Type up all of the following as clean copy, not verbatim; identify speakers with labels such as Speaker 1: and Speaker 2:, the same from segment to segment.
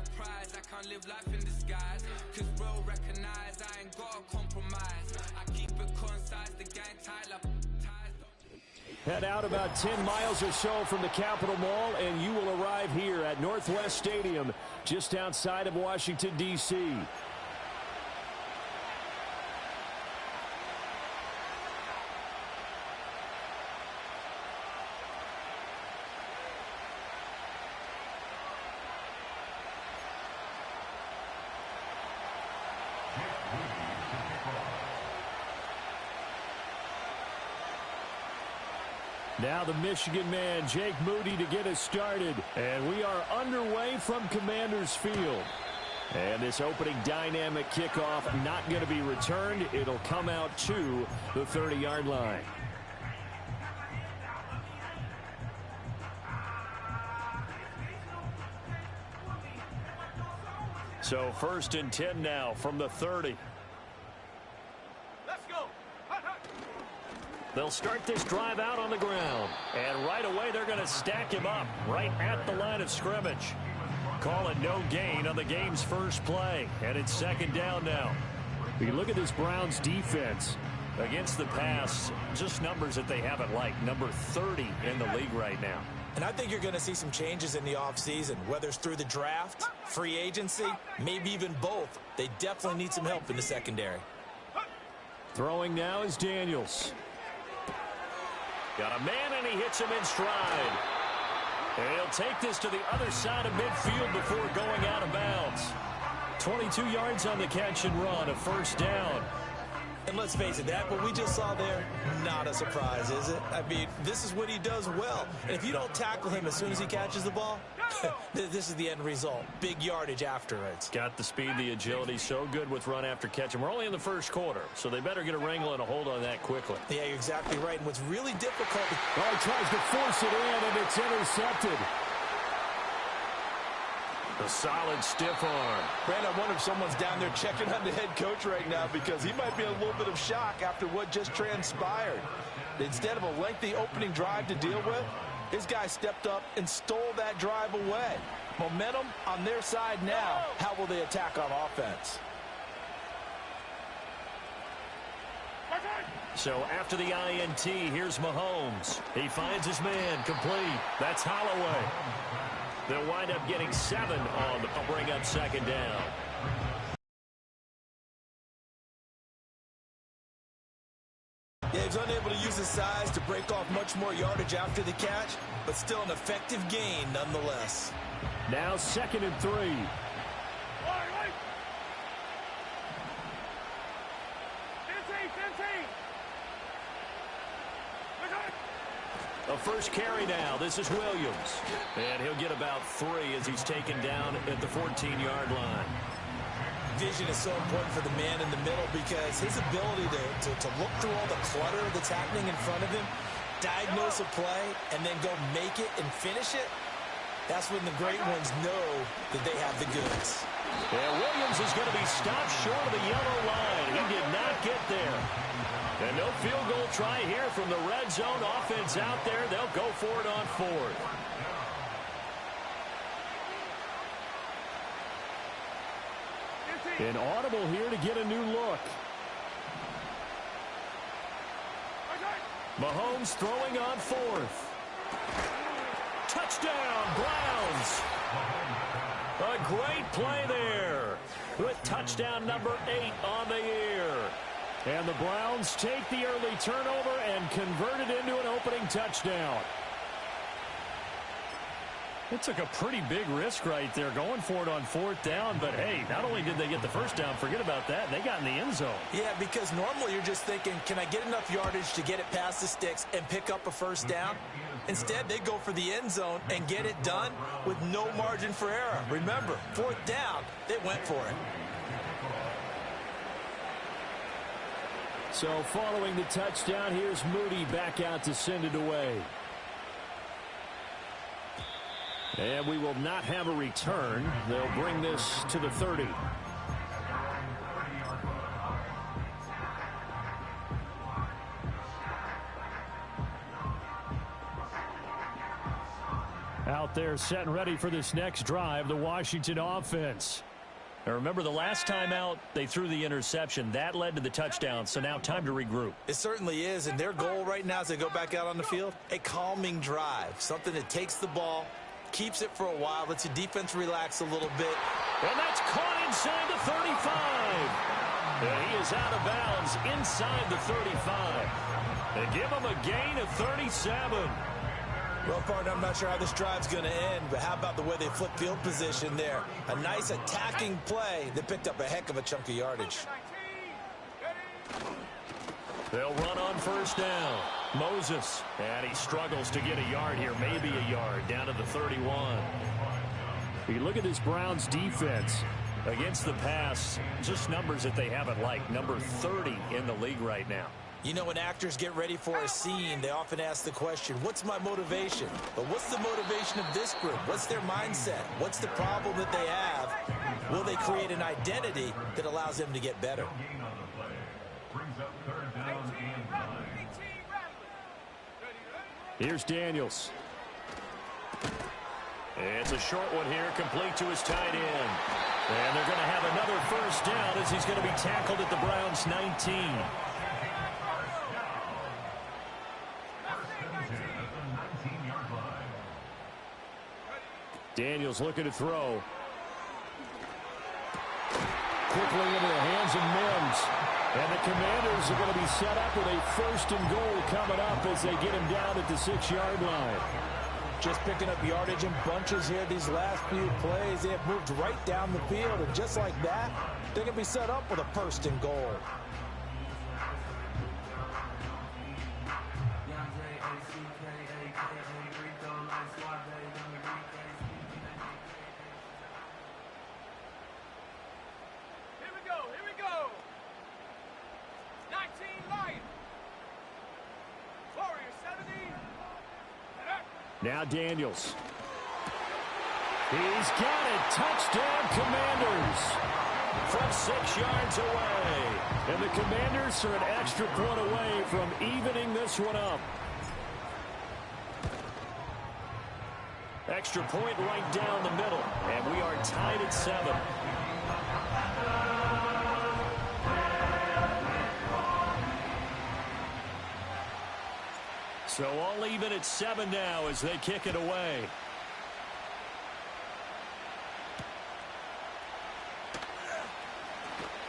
Speaker 1: the prize, I can't live life in disguise. Cause real recognize I ain't gotta compromise. I keep it concise, the gang tight like ties.
Speaker 2: Head out about 10 miles or so from the Capitol Mall, and you will arrive here at Northwest Stadium, just outside of Washington, D.C. Now the Michigan man, Jake Moody, to get us started. And we are underway from Commander's Field. And this opening dynamic kickoff not going to be returned. It'll come out to the 30-yard line. So 1st and 10 now from the 30. They'll start this drive out on the ground. And right away, they're going to stack him up right at the line of scrimmage. Call it no gain on the game's first play. And it's 2nd down now. You look at this Browns defense against the pass, just numbers that they haven't liked. Number 30 in the league right now.
Speaker 3: And I think you're going to see some changes in the offseason, whether it's through the draft, free agency, maybe even both. They definitely need some help in the secondary.
Speaker 2: Throwing now is Daniels. Got a man, and he hits him in stride. And he'll take this to the other side of midfield before going out of bounds. 22 yards on the catch and run, a 1st down.
Speaker 3: And let's face it, that what we just saw there, not a surprise, is it? I mean, this is what he does well. And if you don't tackle him as soon as he catches the ball, this is the end result. Big yardage afterwards.
Speaker 2: Got the speed, the agility, so good with run after catch. And we're only in the 1st quarter, so they better get a wrangle and a hold on that quickly.
Speaker 3: Yeah, you're exactly right. And what's really difficult...
Speaker 2: Well, he tries to force it in, and it's intercepted. A solid stiff arm.
Speaker 4: Brandon, I wonder if someone's down there checking on the head coach right now, because he might be in a little bit of shock after what just transpired. Instead of a lengthy opening drive to deal with, his guy stepped up and stole that drive away. Momentum on their side now. How will they attack on offense?
Speaker 2: So after the INT, here's Mahomes. He finds his man, complete. That's Holloway. They'll wind up getting 7 on the bring up 2nd down.
Speaker 3: Yeah, he's unable to use his size to break off much more yardage after the catch, but still an effective gain nonetheless.
Speaker 2: Now 2nd and 3. A first carry now. This is Williams. And he'll get about 3 as he's taken down at the 14-yard line.
Speaker 3: Vision is so important for the man in the middle, because his ability to look through all the clutter that's happening in front of him, diagnose a play, and then go make it and finish it, that's when the great ones know that they have the goods.
Speaker 2: And Williams is going to be stopped short of the yellow line. He did not get there. And no field goal try here from the red zone. Offense out there. They'll go for it on 4th. An audible here to get a new look. Mahomes throwing on 4th. Touchdown, Browns. A great play there. With touchdown number 8 on the year. And the Browns take the early turnover and convert it into an opening touchdown. It took a pretty big risk right there going for it on 4th down. But, hey, not only did they get the 1st down, forget about that, they got in the end zone.
Speaker 3: Yeah, because normally you're just thinking, can I get enough yardage to get it past the sticks and pick up a 1st down? Instead, they go for the end zone and get it done with no margin for error. Remember, 4th down, they went for it.
Speaker 2: So following the touchdown, here's Moody back out to send it away. And we will not have a return. They'll bring this to the 30. Out out there setting ready for this next drive, the Washington offense. Now remember, the last time out, they threw the interception. That led to the touchdown, so now time to regroup.
Speaker 3: It certainly is, and their goal right now as they go back out on the field, a calming drive, something that takes the ball, keeps it for a while, lets the defense relax a little bit.
Speaker 2: And that's caught inside the 35. And he is out of bounds inside the 35. They give him a gain of 37.
Speaker 3: Well, partner, I'm not sure how this drive's going to end, but how about the way they flip field position there? A nice attacking play that picked up a heck of a chunk of yardage.
Speaker 2: They'll run on first down. Moses, and he struggles to get a yard here, maybe a yard, down to the 31. You look at this Browns defense against the pass, just numbers that they haven't liked. Number 30 in the league right now.
Speaker 3: You know, when actors get ready for a scene, they often ask the question, what's my motivation? But what's the motivation of this group? What's their mindset? What's the problem that they have? Will they create an identity that allows them to get better?
Speaker 2: Here's Daniels. It's a short one here, complete to his tight end. And they're going to have another first down as he's going to be tackled at the Browns' 19. Daniels looking to throw. Quickly into the hands of Mims. And the Commanders are going to be set up with a first and goal coming up as they get him down at the 6-yard line.
Speaker 3: Just picking up yardage in bunches here these last few plays. They have moved right down the field, and just like that, they're going to be set up with a first and goal.
Speaker 2: Now Daniels. He's got it. Touchdown, Commanders. From 6 yards away. And the Commanders are an extra point away from evening this one up. Extra point right down the middle. And we are tied at 7. So all even at 7 now as they kick it away.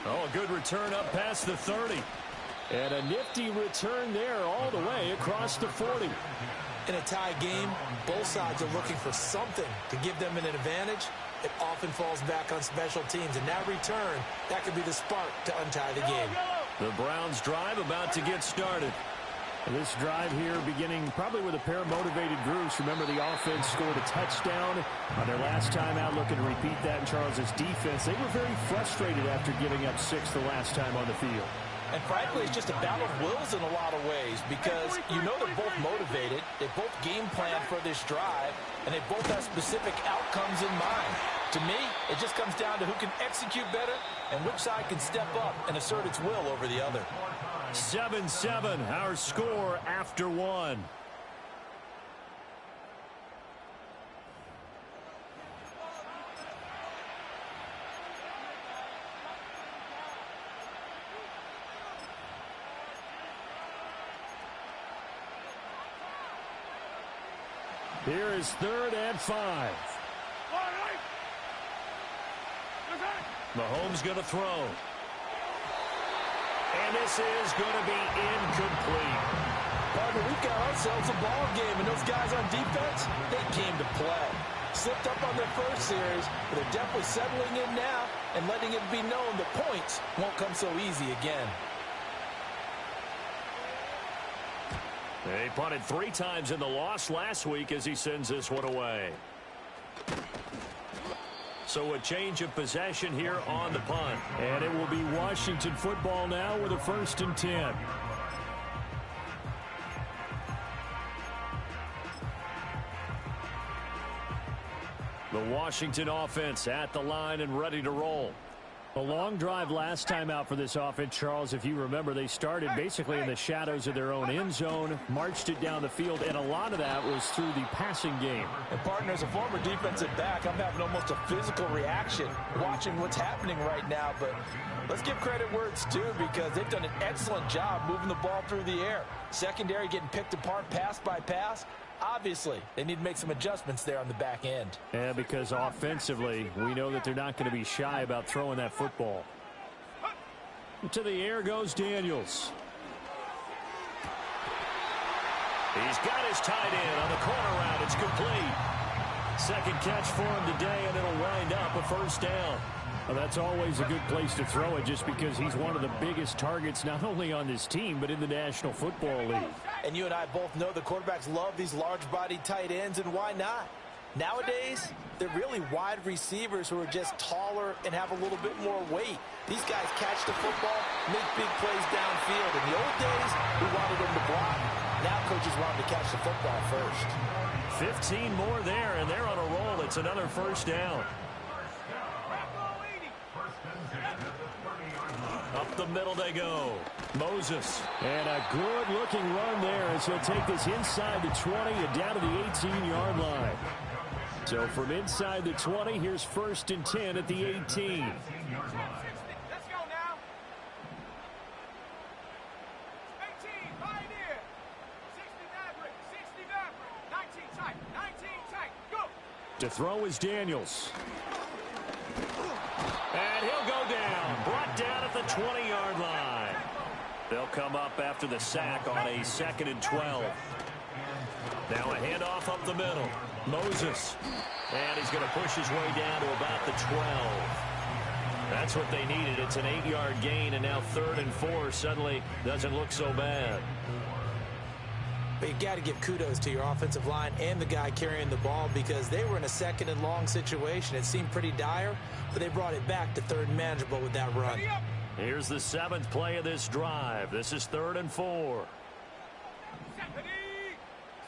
Speaker 2: Oh, a good return up past the 30. And a nifty return there all the way across the 40.
Speaker 3: In a tie game, both sides are looking for something to give them an advantage. It often falls back on special teams. And that return, that could be the spark to untie the game.
Speaker 2: The Browns drive about to get started. This drive here beginning probably with a pair of motivated groups. Remember, the offense scored a touchdown on their last time out, looking to repeat that in Charles's defense. They were very frustrated after giving up 6 the last time on the field.
Speaker 3: And frankly, it's just a battle of wills in a lot of ways because you know they're both motivated, they both game plan for this drive, and they both have specific outcomes in mind. To me, it just comes down to who can execute better and which side can step up and assert its will over the other.
Speaker 2: 7-7, our score after 1. Here is 3rd and 5. Mahomes going to throw. And this is going to be incomplete.
Speaker 3: Partner, we've got ourselves a ball game, and those guys on defense, they came to play. Slipped up on their first series, but they're definitely settling in now and letting it be known that points won't come so easy again.
Speaker 2: They punted 3 times in the loss last week as he sends this one away. So a change of possession here on the punt. And it will be Washington football now with a 1st and 10. The Washington offense at the line and ready to roll. A long drive last time out for this offense, Charles. If you remember, they started basically in the shadows of their own end zone, marched it down the field, and a lot of that was through the passing game.
Speaker 4: And partner, as a former defensive back, I'm having almost a physical reaction watching what's happening right now. But let's give credit where it's due, because they've done an excellent job moving the ball through the air. Secondary getting picked apart pass by pass. Obviously, they need to make some adjustments there on the back end.
Speaker 2: Yeah, because offensively, we know that they're not going to be shy about throwing that football. To the air goes Daniels. He's got his tight end on the corner route. It's complete. Second catch for him today, and it'll wind up a first down. Well, that's always a good place to throw it, just because he's one of the biggest targets not only on this team but in the National Football League.
Speaker 3: And you and I both know the quarterbacks love these large-bodied tight ends, and why not? Nowadays, they're really wide receivers who are just taller and have a little bit more weight. These guys catch the football, make big plays downfield. In the old days, we wanted them to block. Now coaches want them to catch the football first.
Speaker 2: 15 more there, and they're on a roll. It's another first down. Up the middle they go. Moses. And a good-looking run there as he'll take this inside the 20 and down to the 18-yard line. So from inside the 20, here's 1st and 10 at the 18.
Speaker 5: Let's go now. 18, Pioneer. 60 Maverick, 60 Maverick. 19 tight, 19 tight. Go.
Speaker 2: To throw is Daniels. And he'll go down. Brought down at the 20-yard line. They'll come up after the sack on a 2nd and 12. Now a handoff up the middle. Moses. And he's going to push his way down to about the 12. That's what they needed. It's an 8-yard gain, and now 3rd and 4 suddenly doesn't look so bad.
Speaker 3: But you got to give kudos to your offensive line and the guy carrying the ball, because they were in a 2nd and long situation. It seemed pretty dire, but they brought it back to 3rd and manageable with that run.
Speaker 2: Here's the 7th play of this drive. This is 3rd and 4.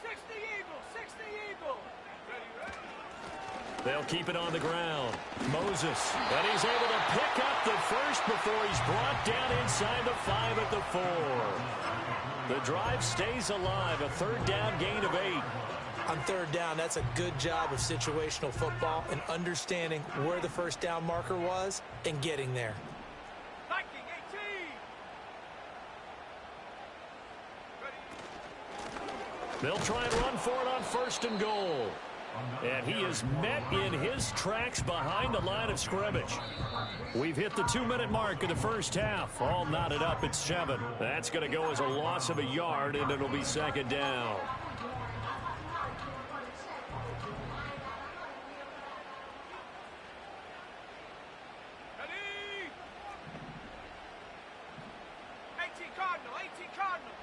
Speaker 5: 60 Eagle, 60 Eagle.
Speaker 2: They'll keep it on the ground. Moses. And he's able to pick up the first before he's brought down inside the 5 at the 4. The drive stays alive. A 3rd down gain of 8.
Speaker 3: On 3rd down, that's a good job of situational football and understanding where the 1st down marker was and getting there.
Speaker 5: Viking 18.
Speaker 2: They'll try and run for it on 1st and goal. And he is met in his tracks behind the line of scrimmage. We've hit the 2-minute mark of the first half. All knotted up at 7. That's going to go as a loss of a yard, and it'll be 2nd down.
Speaker 5: Ready? 18 Cardinal, 18 Cardinal.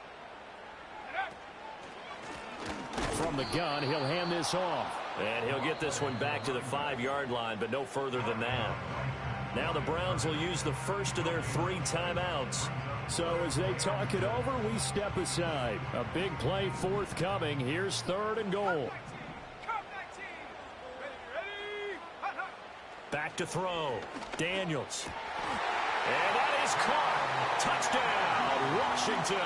Speaker 2: From the gun, he'll hand this off. And he'll get this one back to the 5-yard line, but no further than that. Now the Browns will use the first of their 3 timeouts. So as they talk it over, we step aside. A big play forthcoming. Here's 3rd and goal.
Speaker 5: Come 19. Ready? Hut, hut.
Speaker 2: Back to throw. Daniels. And that is caught. Touchdown, Washington.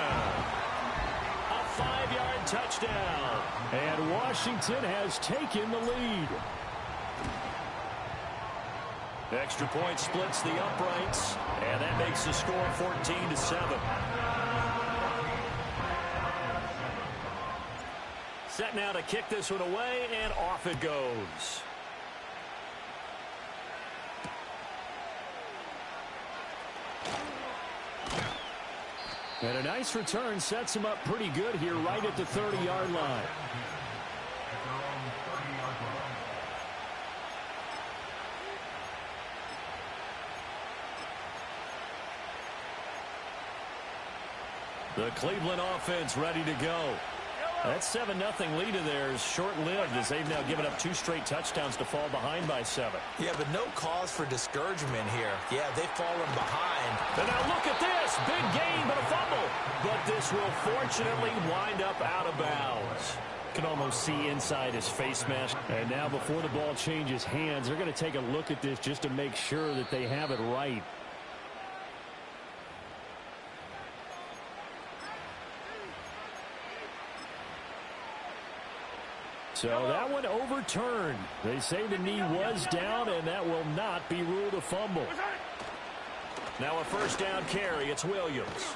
Speaker 2: A 5-yard touchdown. And Washington has taken the lead. Extra point splits the uprights, and that makes the score 14-7. Set now to kick this one away, and off it goes. And a nice return sets him up pretty good here right at the 30-yard line. The Cleveland offense ready to go. That 7-0 lead of theirs short-lived as they've now given up 2 straight touchdowns to fall behind by 7.
Speaker 3: Yeah, but no cause for discouragement here. Yeah, they've fallen behind.
Speaker 2: And now look at this. Big gain, but a fumble. But this will fortunately wind up out of bounds. Can almost see inside his face mask. And now before the ball changes hands, they're going to take a look at this just to make sure that they have it right. So that one overturned. They say the knee was down, and that will not be ruled a fumble. Now a first down carry. It's Williams.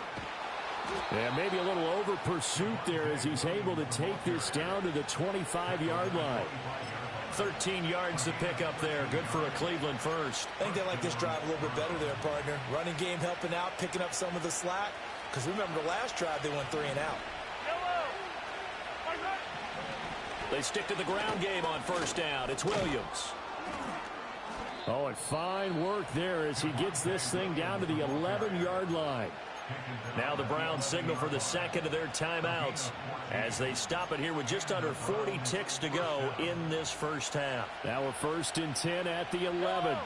Speaker 2: And maybe a little over pursuit there as he's able to take this down to the 25-yard line. 13 yards to pick up there. Good for a Cleveland first.
Speaker 3: I think they like this drive a little bit better there, partner. Running game helping out, picking up some of the slack. Because remember the last drive, they went 3 and out.
Speaker 2: They stick to the ground game on first down. It's Williams. Oh, and fine work there as he gets this thing down to the 11-yard line. Now the Browns signal for the second of their timeouts as they stop it here with just under 40 ticks to go in this first half. Now a 1st and 10 at the 11.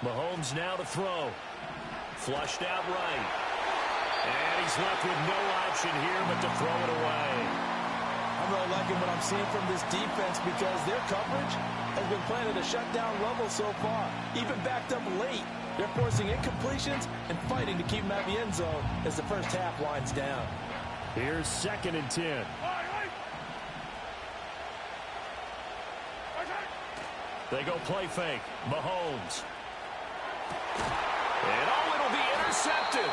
Speaker 2: Mahomes now to throw. Flushed out right. And he's left with no option here but to throw it away.
Speaker 3: I'm really liking what I'm seeing from this defense because their coverage has been playing at a shutdown level so far. Even backed up late, they're forcing incompletions and fighting to keep them out of the end zone as the first half winds down.
Speaker 2: Here's 2nd and 10. They go play fake. Mahomes. And it'll be intercepted.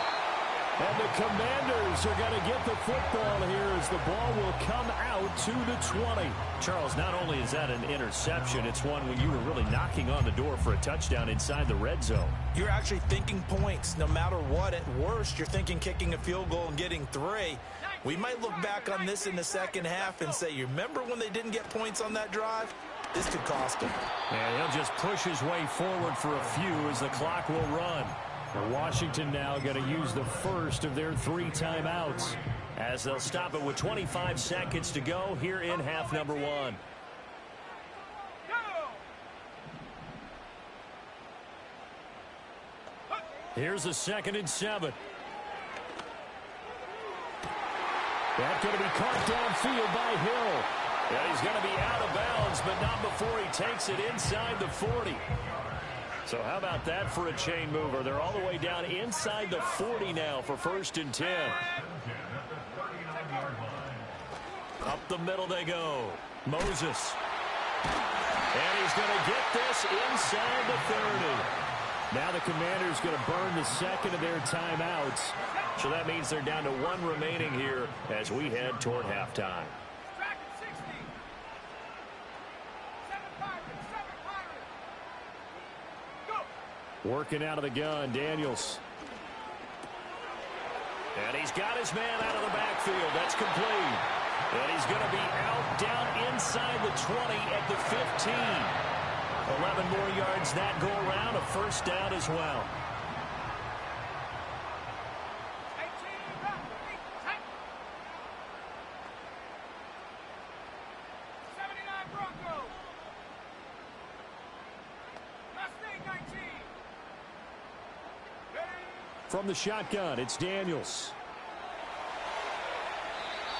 Speaker 2: And the Commanders are going to get the football here as the ball will come out to the 20. Charles, not only is that an interception, it's one when you were really knocking on the door for a touchdown inside the red zone.
Speaker 3: You're actually thinking points no matter what. At worst, you're thinking kicking a field goal and getting 3. We might look back on this in the second half and say, you remember when they didn't get points on that drive? This could cost him.
Speaker 2: And he'll just push his way forward for a few as the clock will run. Washington now going to use the first of their 3 timeouts as they'll stop it with 25 seconds to go here in half number 1. Here's a 2nd and 7. That's going to be caught downfield by Hill. And he's going to be out of bounds, but not before he takes it inside the 40. So how about that for a chain mover? They're all the way down inside the 40 now for 1st and 10. Up the middle they go. Moses. And he's going to get this inside the 30. Now the Commanders going to burn the second of their timeouts. So that means they're down to 1 remaining here as we head toward halftime. Working out of the gun, Daniels. And he's got his man out of the backfield. That's complete. And he's going to be out down inside the 20 at the 15. 11 more yards that go around. A first down as well. From the shotgun, it's Daniels.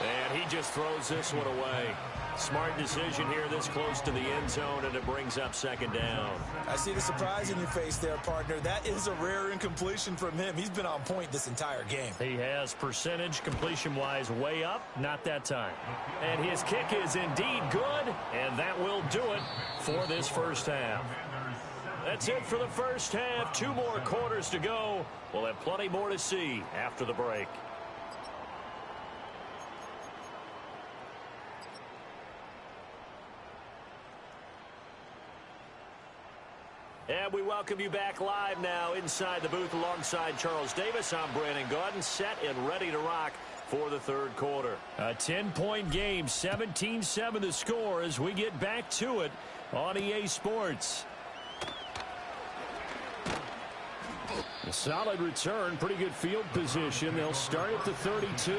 Speaker 2: And he just throws this one away. Smart decision here this close to the end zone, and it brings up 2nd down.
Speaker 3: I see the surprise in your face there, partner. That is a rare incompletion from him. He's been on point this entire game.
Speaker 2: He has percentage completion-wise way up, not that time. And his kick is indeed good, and that will do it for this first half. That's it for the first half. 2 more quarters to go. We'll have plenty more to see after the break. And we welcome you back live now inside the booth alongside Charles Davis. I'm Brandon Gaudin, set and ready to rock for the 3rd quarter. A 10-point game, 17-7 the score as we get back to it on EA Sports. A solid return, pretty good field position. They'll start at the 32.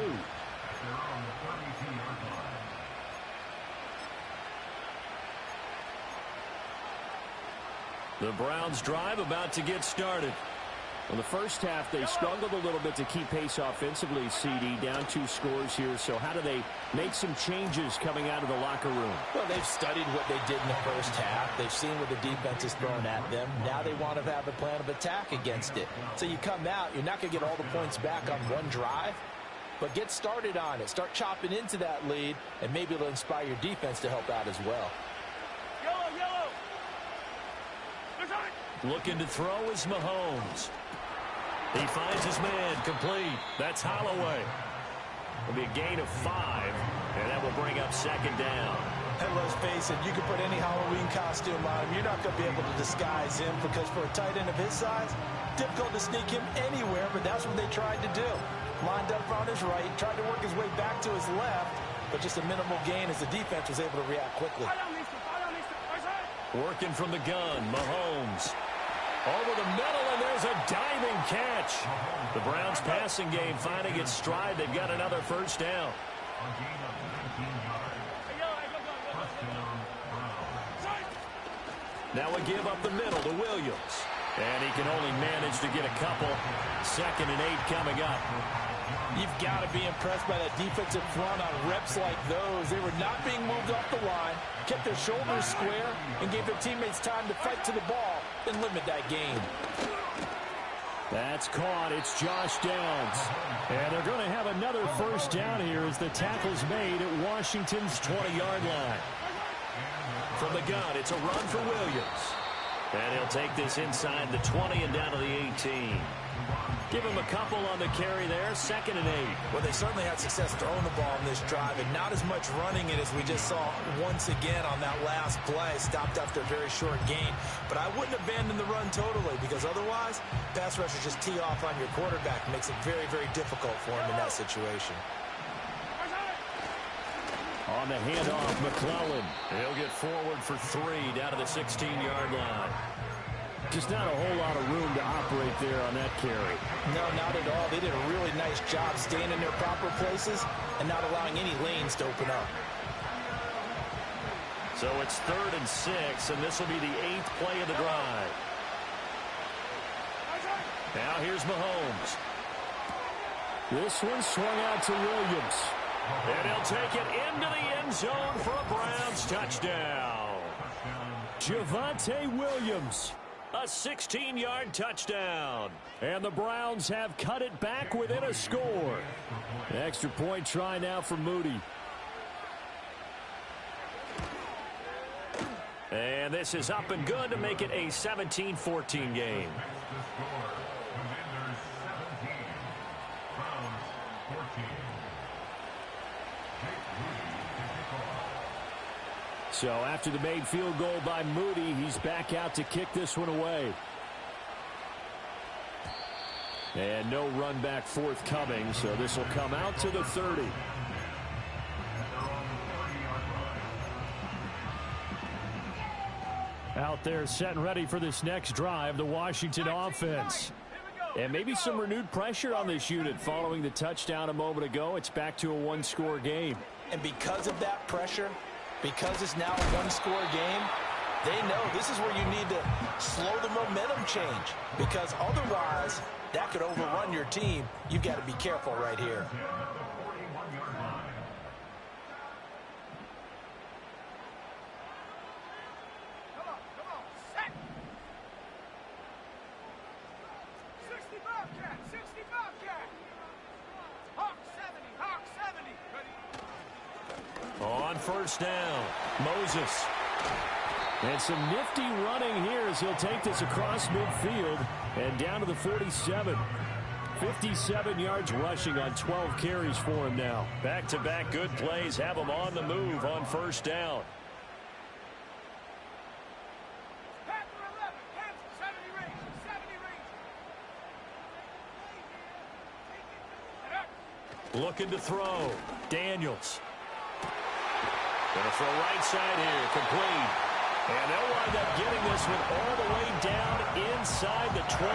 Speaker 2: The Browns drive about to get started.
Speaker 6: In the first half, they struggled a little bit to keep pace offensively, CD, down 2 scores here. So how do they make some changes coming out of the locker room?
Speaker 3: Well, they've studied what they did in the first half. They've seen what the defense is throwing at them. Now they want to have a plan of attack against it. So you come out, you're not going to get all the points back on one drive, but get started on it. Start chopping into that lead, and maybe it'll inspire your defense to help out as well.
Speaker 5: Yellow.
Speaker 2: Looking to throw is Mahomes. He finds his man complete. That's Holloway. It'll be a gain of 5, and that will bring up second down.
Speaker 3: And let's face it, you can put any Halloween costume on him. You're not going to be able to disguise him because for a tight end of his size, difficult to sneak him anywhere, but that's what they tried to do. Lined up on his right, tried to work his way back to his left, but just a minimal gain as the defense was able to react quickly.
Speaker 2: Working from the gun, Mahomes. Over the middle, and there's a diving catch. The Browns passing game finding its stride. They've got another first down. Now we give up the middle to Williams. And he can only manage to get a couple. 2nd and 8 coming up.
Speaker 3: You've got to be impressed by that defensive front on reps like those. They were not being moved off the line, kept their shoulders square, and gave their teammates time to fight to the ball and limit that gain.
Speaker 2: That's caught. It's Josh Downs. And they're going to have another first down here as the tackle's made at Washington's 20-yard line. From the gun, it's a run for Williams. And he'll take this inside the 20 and down to the 18. Give him a couple on the carry there. 2nd and 8.
Speaker 3: Well, they certainly had success throwing the ball in this drive and not as much running it as we just saw once again on that last play. Stopped after a very short gain. But I wouldn't abandon the run totally because otherwise, pass rushers just tee off on your quarterback. Makes it very, very difficult for him in that situation.
Speaker 2: On the handoff, McClellan. He'll get forward for 3 down to the 16-yard line.
Speaker 6: Just not a whole lot of room to operate there on that carry.
Speaker 3: No, not at all. They did a really nice job staying in their proper places and not allowing any lanes to open up.
Speaker 2: So it's 3rd and 6, and this will be the 8th play of the drive. Now here's Mahomes.
Speaker 6: This one swung out to Williams.
Speaker 2: And he'll take it into the end zone for a Browns touchdown.
Speaker 6: Javonte Williams.
Speaker 2: A 16-yard touchdown.
Speaker 6: And the Browns have cut it back within a score. An extra point try now for Moody.
Speaker 2: And this is up and good to make it a 17-14 game.
Speaker 6: So after the made field goal by Moody, he's back out to kick this one away. And no run back forthcoming, so this will come out to the 30. Out there set and ready for this next drive, the Washington offense. And maybe some renewed pressure on this unit following the touchdown a moment ago. It's back to a one-score game.
Speaker 3: And because of that pressure, because it's now a one-score game, they know this is where you need to slow the momentum change. Because otherwise, that could overrun your team. You've got to be careful right here.
Speaker 5: Come on, set. 60 Bobcat, 60 Bobcat. Hawk 70, ready.
Speaker 2: On first down, Moses.
Speaker 6: And some nifty running here as he'll take this across midfield and down to the 47. 57 yards rushing on 12 carries for him now.
Speaker 2: Back-to-back good plays have him on the move on first down.
Speaker 5: Panther 11, Kansas, 70 range, 70 range.
Speaker 2: Looking to throw. Daniels. Gonna throw right side here, complete. And they'll wind up getting this one all the way down inside the 20.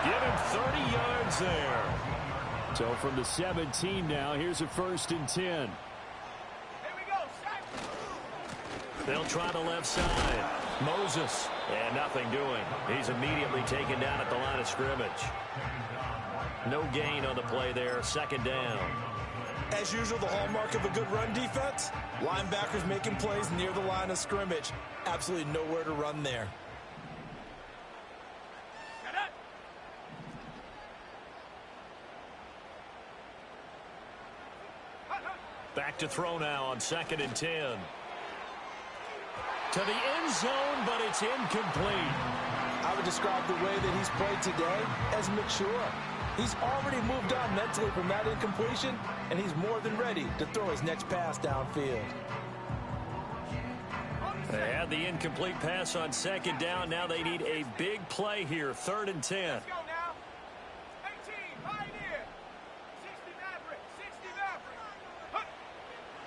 Speaker 2: Give him 30 yards there.
Speaker 6: So from the 17 now, here's a 1st and 10.
Speaker 5: Here we go, set.
Speaker 2: They'll try the left side. Moses. And nothing doing. He's immediately taken down at the line of scrimmage. No gain on the play there. Second down.
Speaker 3: As usual, the hallmark of a good run defense, linebackers making plays near the line of scrimmage. Absolutely nowhere to run there.
Speaker 2: Back to throw now on 2nd and 10. To the end zone, but it's incomplete.
Speaker 3: I would describe the way that he's played today as mature. He's already moved on mentally from that incompletion, and he's more than ready to throw his next pass downfield.
Speaker 2: They had the incomplete pass on 2nd down. Now they need a big play here. 3rd and 10.
Speaker 5: Let's go now. 18, Pioneer. 60 Maverick. 60 Maverick.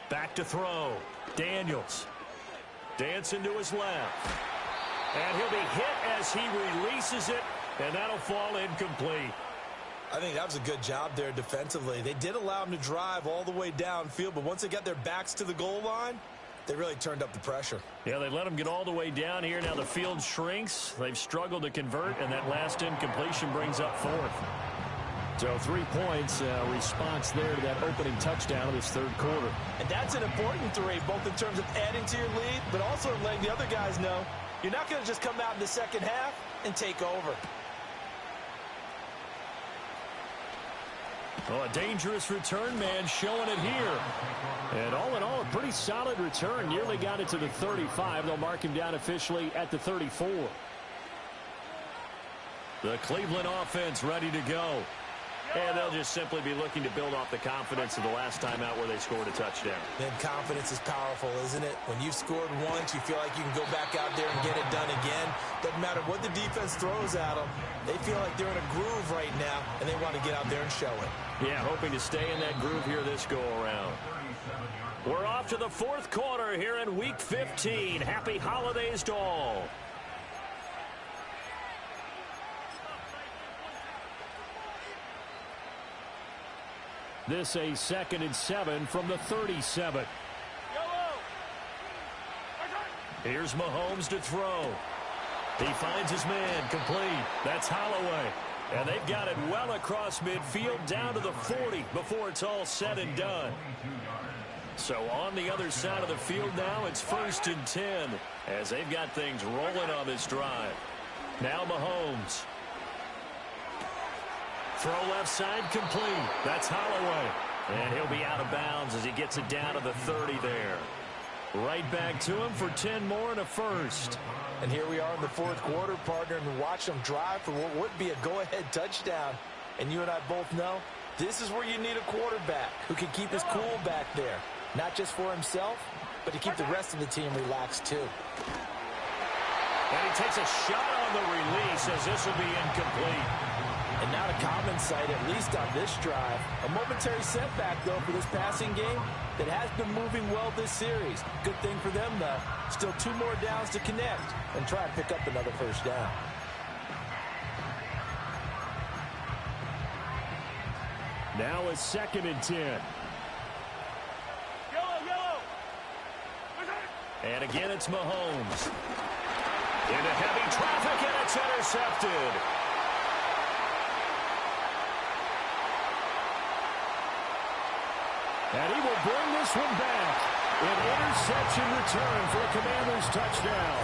Speaker 2: Back to throw. Daniels. Dancing to his left. And he'll be hit as he releases it, and that'll fall incomplete.
Speaker 3: I think that was a good job there defensively. They did allow him to drive all the way downfield, but once they got their backs to the goal line, they really turned up the pressure.
Speaker 2: Yeah, they let him get all the way down here. Now the field shrinks. They've struggled to convert, and that last incompletion brings up 4th.
Speaker 6: So 3 points, response there to that opening touchdown of this 3rd quarter.
Speaker 3: And that's an important 3, both in terms of adding to your lead, but also letting the other guys know you're not going to just come out in the second half and take over.
Speaker 2: Well, a dangerous return man showing it here.
Speaker 6: And all in all, a pretty solid return. Nearly got it to the 35. They'll mark him down officially at the 34.
Speaker 2: The Cleveland offense ready to go. And they'll just simply be looking to build off the confidence of the last time out where they scored a touchdown.
Speaker 3: Then confidence is powerful, isn't it? When you've scored once, you feel like you can go back out there and get it done again. Doesn't matter what the defense throws at them. They feel like they're in a groove right now, and they want to get out there and show it.
Speaker 2: Yeah, hoping to stay in that groove here this go-around. We're off to the 4th quarter here in Week 15. Happy holidays to all.
Speaker 6: This a 2nd and 7 from the 37.
Speaker 2: Here's Mahomes to throw. He finds his man, complete. That's Holloway. And they've got it well across midfield down to the 40 before it's all said and done. So on the other side of the field now, it's 1st and 10 as they've got things rolling on this drive. Now Mahomes. Throw left side complete. That's Holloway. And he'll be out of bounds as he gets it down to the 30 there. Right back to him for 10 more and a first.
Speaker 3: And here we are in the 4th quarter, partner, and watch them drive for what would be a go-ahead touchdown. And you and I both know this is where you need a quarterback who can keep his cool back there. Not just for himself, but to keep the rest of the team relaxed too.
Speaker 2: And he takes a shot on the release as this will be incomplete.
Speaker 3: And not a common sight, at least on this drive. A momentary setback, though, for this passing game that has been moving well this series. Good thing for them, though. Still 2 more downs to connect and try and pick up another first down.
Speaker 6: Now a 2nd and 10.
Speaker 2: And again, it's Mahomes. Into heavy traffic, and it's intercepted.
Speaker 6: And he will bring this one back. An interception return for a Commanders touchdown.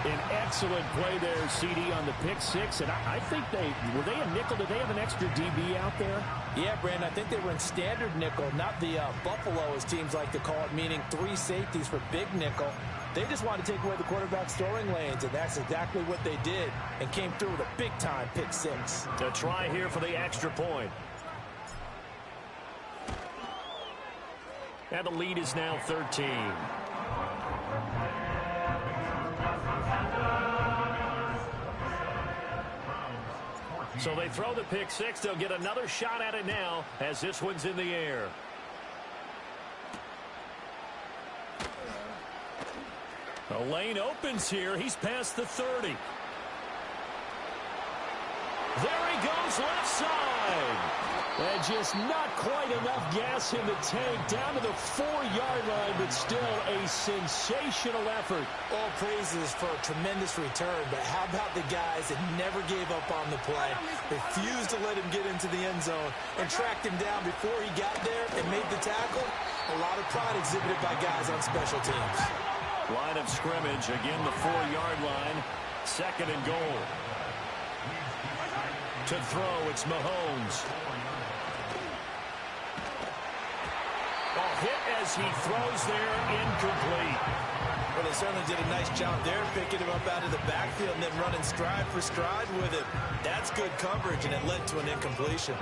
Speaker 6: An excellent play there, CD, on the pick 6. And I think were they a nickel? Did they have an extra DB out there?
Speaker 3: Yeah, Brandon, I think they were in standard nickel, not the Buffalo, as teams like to call it, meaning 3 safeties for big nickel. They just wanted to take away the quarterback's throwing lanes, and that's exactly what they did, and came through with a big-time pick 6.
Speaker 2: A try here for the extra point. And the lead is now 13. So they throw the pick 6. They'll get another shot at it now as this one's in the air. A lane opens here. He's past the 30.
Speaker 6: There he goes left side. And just not quite enough gas in the tank, down to the 4-yard line, but still a sensational effort.
Speaker 3: All praises for a tremendous return, but how about the guys that never gave up on the play, refused to let him get into the end zone, and tracked him down before he got there and made the tackle? A lot of pride exhibited by guys on special teams.
Speaker 2: Line of scrimmage, again the 4-yard line. 2nd and goal. To throw, it's Mahomes. Hit as he throws there, incomplete.
Speaker 3: Well, they certainly did a nice job there, picking him up out of the backfield and then running stride for stride with it. That's good coverage, and it led to an incompletion.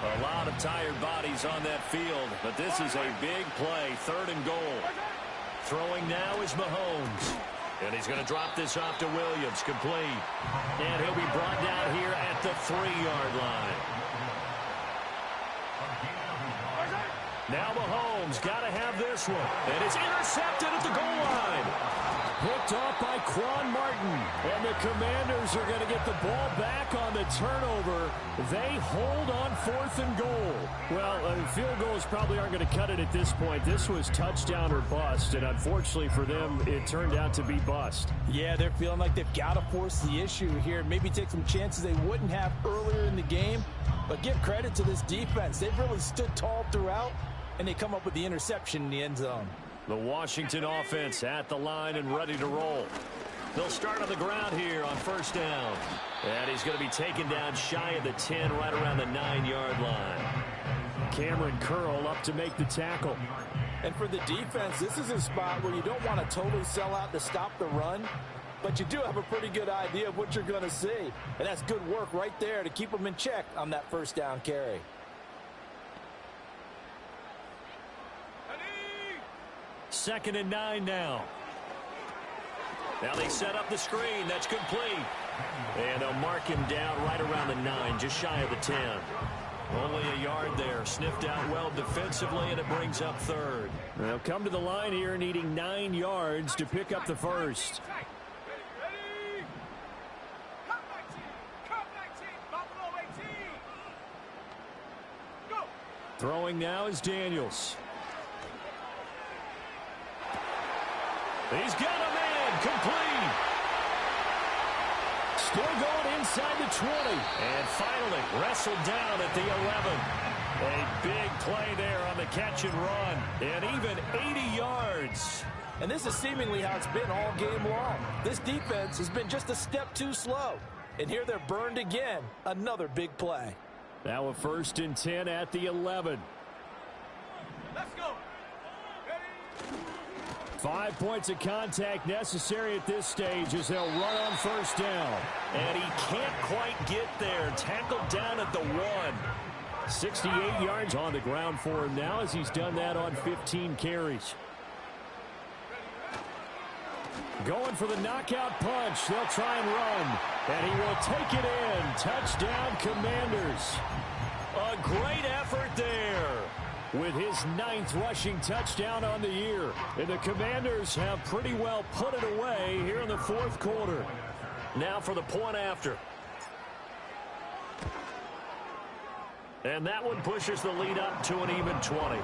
Speaker 2: A lot of tired bodies on that field, but this is a big play. 3rd and goal. Throwing now is Mahomes. And he's going to drop this off to Williams, complete. And he'll be brought down here at the 3-yard line. Now Mahomes got to have this one. And it's intercepted at the goal line. Picked off by Quan Martin. And the Commanders are going to get the ball back on the turnover. They hold on 4th and goal. Well, field goals probably aren't going to cut it at this point. This was touchdown or bust. And unfortunately for them, it turned out to be bust.
Speaker 3: Yeah, they're feeling like they've got to force the issue here. Maybe take some chances they wouldn't have earlier in the game. But give credit to this defense. They've really stood tall throughout. And they come up with the interception in the end zone.
Speaker 2: The Washington offense at the line and ready to roll. They'll start on the ground here on 1st down. And he's going to be taken down shy of the 10, right around the 9-yard line. Cameron Curl up to make the tackle.
Speaker 3: And for the defense, this is a spot where you don't want to totally sell out to stop the run. But you do have a pretty good idea of what you're going to see. And that's good work right there to keep them in check on that 1st down carry.
Speaker 2: Second and 9 now. Now they set up the screen. That's complete. And they'll mark him down right around the 9, just shy of the 10. Only a yard there. Sniffed out well defensively, and it brings up 3rd.
Speaker 6: They'll come to the line here needing 9 yards to pick up the first.
Speaker 5: Ready? Cut 19. Cut 19. Buffalo 18. Go.
Speaker 6: Throwing now is Daniels.
Speaker 2: He's got a man, complete.
Speaker 6: Still going inside the 20.
Speaker 2: And finally wrestled down at the 11. A big play there on the catch and run. And even 80 yards.
Speaker 3: And this is seemingly how it's been all game long. This defense has been just a step too slow. And here they're burned again. Another big play.
Speaker 6: Now a 1st and 10 at the 11.
Speaker 5: Let's go. Ready?
Speaker 6: 5 points of contact necessary at this stage as they'll run on 1st down.
Speaker 2: And he can't quite get there. Tackled down at the 1.
Speaker 6: 68 yards on the ground for him now as he's done that on 15 carries. Going for the knockout punch. They'll try and run. And he will take it in. Touchdown, Commanders.
Speaker 2: A great effort there.
Speaker 6: With his 9th rushing touchdown on the year. And the Commanders have pretty well put it away here in the 4th quarter.
Speaker 2: Now for the point after. And that one pushes the lead up to an even 20.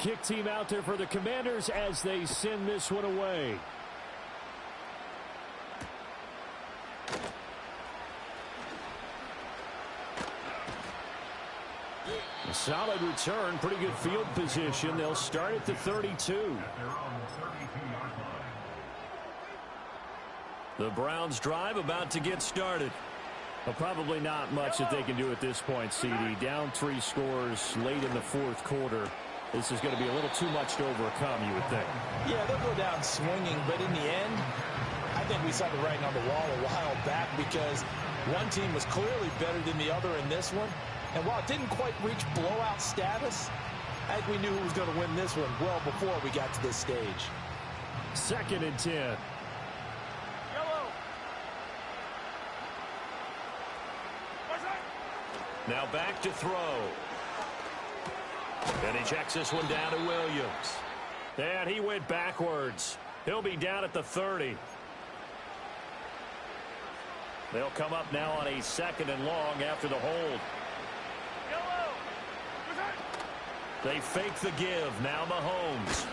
Speaker 6: Kick team out there for the Commanders as they send this one away. A solid return, pretty good field position. They'll start at the 32.
Speaker 2: The Browns drive about to get started.
Speaker 6: Well, probably not much that they can do at this point, CD. Down 3 scores late in the 4th quarter. This is going to be a little too much to overcome, you would think.
Speaker 3: Yeah, they'll go down swinging, but in the end, I think we saw the writing on the wall a while back because one team was clearly better than the other in this one. And while it didn't quite reach blowout status, I think we knew who was going to win this one well before we got to this stage.
Speaker 6: 2nd and 10.
Speaker 5: Yellow.
Speaker 2: Now back to throw. And he checks this one down to Williams. And he went backwards. He'll be down at the 30. They'll come up now on a 2nd and long after the hold. They fake the give. Now Mahomes.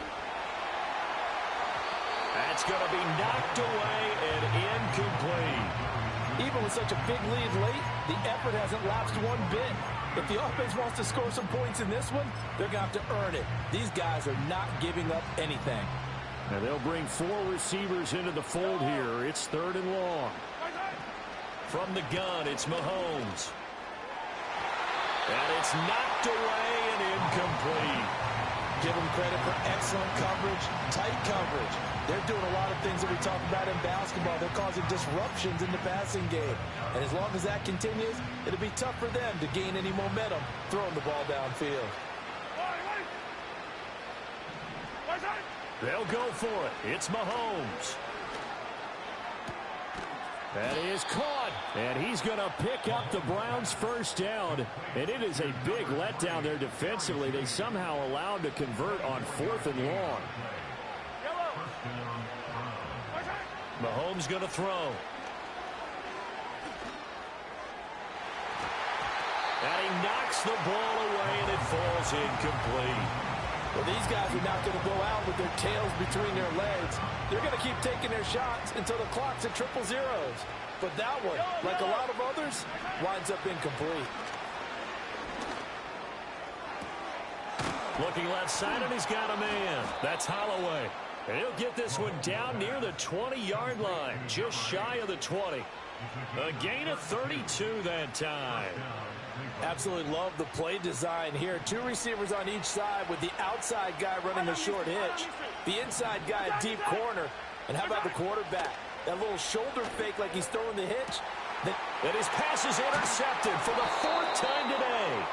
Speaker 2: That's going to be knocked away and incomplete.
Speaker 3: Even with such a big lead late, the effort hasn't lapsed one bit. If the offense wants to score some points in this one, they're going to have to earn it. These guys are not giving up anything.
Speaker 6: And they'll bring 4 receivers into the fold here. It's 3rd and long.
Speaker 2: From the gun, it's Mahomes. And it's knocked away and incomplete.
Speaker 3: Give them credit for excellent coverage, tight coverage. They're doing a lot of things that we talk about in basketball. They're causing disruptions in the passing game. And as long as that continues, it'll be tough for them to gain any momentum throwing the ball downfield.
Speaker 2: They'll go for it. It's Mahomes.
Speaker 6: That is caught, and he's going to pick up the Browns' first down. And it is a big letdown there defensively. They somehow allowed to convert on 4th and long.
Speaker 2: Mahomes going to throw. And he knocks the ball away, and it falls incomplete.
Speaker 3: Well, these guys are not going to go out with their tails between their legs. They're going to keep taking their shots until the clock's at 0-0. But that one, like a lot of others, winds up incomplete.
Speaker 2: Looking left side, and he's got a man. That's Holloway. And he'll get this one down near the 20-yard line, just shy of the 20. A gain of 32 that time.
Speaker 3: Absolutely love the play design here. 2 receivers on each side with the outside guy running the short hitch. The inside guy a deep corner. And how about the quarterback? That little shoulder fake like he's throwing the hitch.
Speaker 2: And his pass is intercepted for the 4th time today.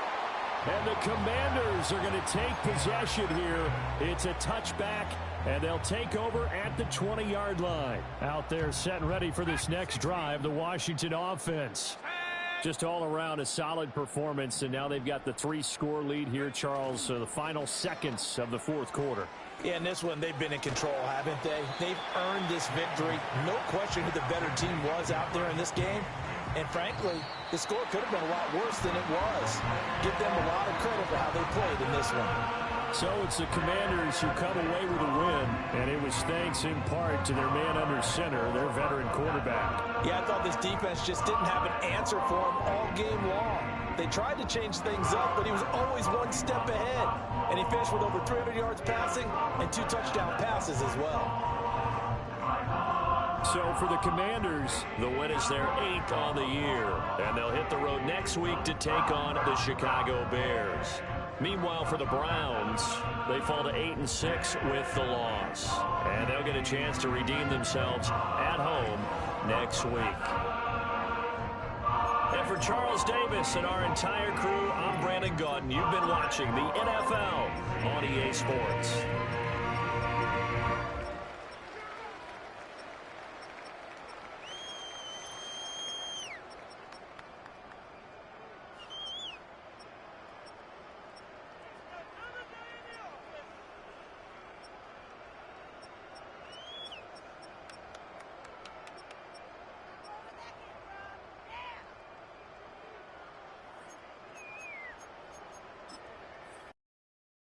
Speaker 6: And the Commanders are going to take possession here. It's a touchback, and they'll take over at the 20-yard line. Out there set and ready for this next drive, the Washington offense. Just all around a solid performance, and now they've got the 3-score lead here, Charles, the final seconds of the 4th quarter.
Speaker 3: Yeah, in this one, they've been in control, haven't they? They've earned this victory. No question who the better team was out there in this game. And frankly, the score could have been a lot worse than it was. Give them a lot of credit for how they played in this one.
Speaker 6: So it's the Commanders who come away with a win, and it was thanks in part to their man under center, their veteran quarterback.
Speaker 3: Yeah, I thought this defense just didn't have an answer for him all game long. They tried to change things up, but he was always one step ahead. And he finished with over 300 yards passing and 2 touchdown passes as well.
Speaker 6: So for the Commanders,
Speaker 2: the win is their 8th on the year. And they'll hit the road next week to take on the Chicago Bears. Meanwhile, for the Browns, they fall to 8-6 with the loss. And they'll get a chance to redeem themselves at home next week. And for Charles Davis and our entire crew, I'm Brandon Gaudin. You've been watching the NFL on EA Sports.